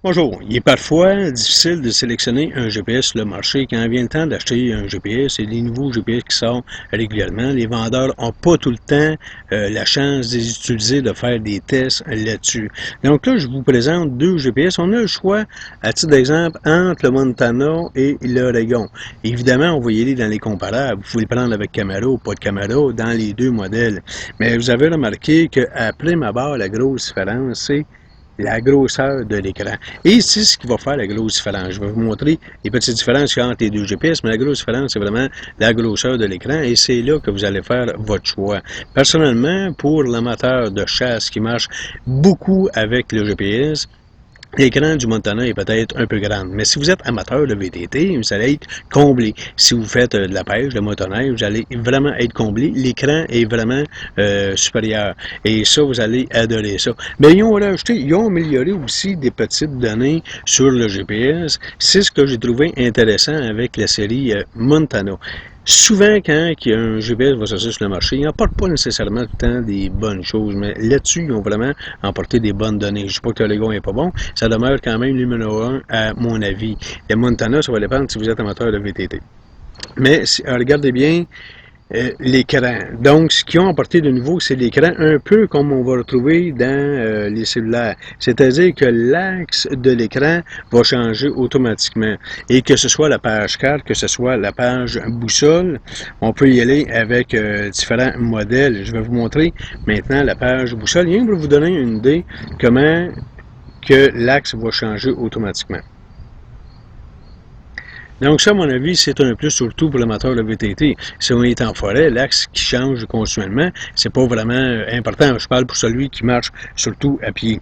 Bonjour. Il est parfois difficile de sélectionner un GPS sur le marché quand vient le temps d'acheter un GPS et des nouveaux GPS qui sortent régulièrement. Les vendeurs n'ont pas tout le temps la chance de les utiliser, de faire des tests là-dessus. Donc là, je vous présente deux GPS. On a le choix, à titre d'exemple, entre le Montana et l'Oregon. Évidemment, on va y aller dans les comparables. Vous pouvez le prendre avec caméra ou pas de caméra dans les deux modèles. Mais vous avez remarqué qu'après ma barre, la grosse différence, c'est la grosseur de l'écran. Et c'est ce qui va faire la grosse différence. Je vais vous montrer les petites différences qu'il y a entre les deux GPS, mais la grosse différence, c'est vraiment la grosseur de l'écran et c'est là que vous allez faire votre choix. Personnellement, pour l'amateur de chasse qui marche beaucoup avec le GPS, l'écran du Montana est peut-être un peu grand, mais si vous êtes amateur de VTT, vous allez être comblé. Si vous faites de la pêche, de motoneige, vous allez vraiment être comblé. L'écran est vraiment supérieur. Et ça, vous allez adorer ça. Mais ils ont rajouté, ils ont amélioré aussi des petites données sur le GPS. C'est ce que j'ai trouvé intéressant avec la série Montana. Souvent, quand il y a un GPS qui va sortir sur le marché, ils n'apportent pas nécessairement tout le temps des bonnes choses, mais là-dessus, ils ont vraiment emporté des bonnes données. Je ne dis pas que l'Oregon n'est pas bon, ça demeure quand même le numéro 1 à mon avis. Le Montana, ça va dépendre si vous êtes amateur de VTT. Mais regardez bien, l'écran. Donc, ce qu'ils ont apporté de nouveau, c'est l'écran un peu comme on va retrouver dans les cellulaires. C'est-à-dire que l'axe de l'écran va changer automatiquement. Et que ce soit la page carte, que ce soit la page boussole, on peut y aller avec différents modèles. Je vais vous montrer maintenant la page boussole. Rien pour vous donner une idée comment que l'axe va changer automatiquement. Donc ça, à mon avis, c'est un plus surtout pour l'amateur de VTT. Si on est en forêt, l'axe qui change continuellement, c'est pas vraiment important. Je parle pour celui qui marche surtout à pied.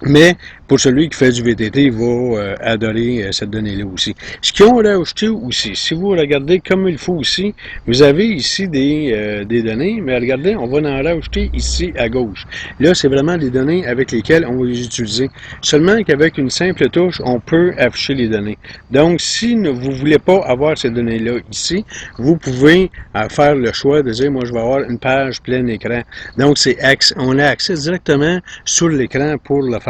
Mais pour celui qui fait du VTT, il va adorer cette donnée-là aussi. Ce qu'ils ont rajouté aussi, si vous regardez comme il faut aussi, vous avez ici des données, mais regardez, on va en rajouter ici à gauche. Là, c'est vraiment des données avec lesquelles on va les utiliser. Seulement qu'avec une simple touche, on peut afficher les données. Donc, si vous ne voulez pas avoir ces données-là ici, vous pouvez faire le choix de dire, moi, je vais avoir une page plein écran. Donc, on a accès directement sur l'écran pour le faire.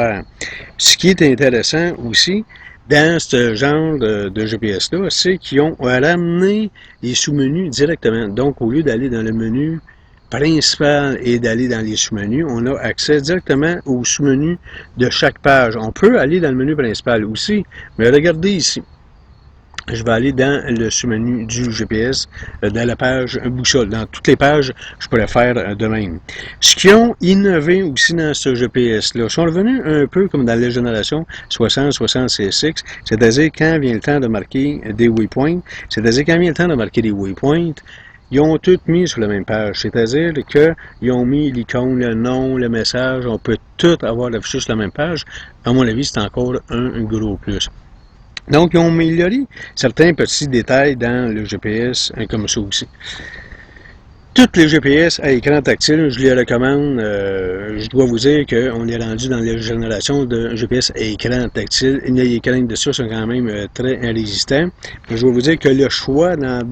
Ce qui est intéressant aussi dans ce genre de GPS-là, c'est qu'ils ont ramené les sous-menus directement. Donc, au lieu d'aller dans le menu principal et d'aller dans les sous-menus, on a accès directement aux sous-menus de chaque page. On peut aller dans le menu principal aussi, mais regardez ici. Je vais aller dans le sous-menu du GPS, dans la page boussole. Dans toutes les pages, je pourrais faire de même. Ce qu'ils ont innové aussi dans ce GPS-là, sont revenus un peu comme dans les générations 60-66, c'est-à-dire quand vient le temps de marquer des waypoints, c'est-à-dire quand vient le temps de marquer des waypoints, ils ont tout mis sur la même page, c'est-à-dire qu'ils ont mis l'icône, le nom, le message, on peut tout avoir affiché sur la même page. À mon avis, c'est encore un gros plus. Donc, ils ont amélioré certains petits détails dans le GPS, comme ça aussi. Tous les GPS à écran tactile, je les recommande. Je dois vous dire qu'on est rendu dans les générations de GPS à écran tactile. Les écrans dessus sont quand même très résistants. Je dois vous dire que le choix dans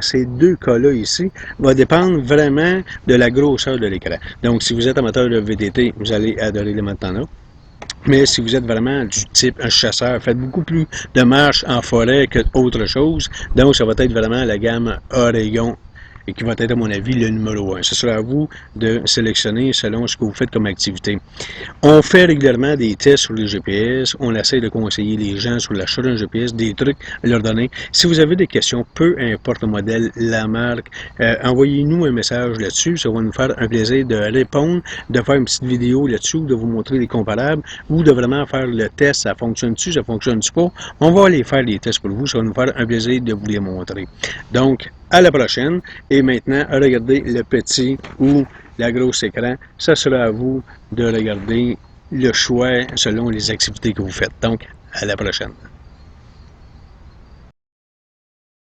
ces deux cas-là ici va dépendre vraiment de la grosseur de l'écran. Donc, si vous êtes amateur de VTT, vous allez adorer les Montana. Mais si vous êtes vraiment du type un chasseur, faites beaucoup plus de marches en forêt que autre chose. Donc, ça va être vraiment la gamme Oregon et qui va être, à mon avis, le numéro 1. Ce sera à vous de sélectionner selon ce que vous faites comme activité. On fait régulièrement des tests sur les GPS. On essaie de conseiller les gens sur l'achat d'un GPS, des trucs à leur donner. Si vous avez des questions, peu importe le modèle, la marque, envoyez-nous un message là-dessus. Ça va nous faire un plaisir de répondre, de faire une petite vidéo là-dessus, de vous montrer les comparables ou de vraiment faire le test. Ça fonctionne-tu, ça fonctionne-tu pas? On va aller faire les tests pour vous. Ça va nous faire un plaisir de vous les montrer. Donc, à la prochaine. Et maintenant, regardez le petit ou la grosse écran. Ça sera à vous de regarder le choix selon les activités que vous faites. Donc, à la prochaine.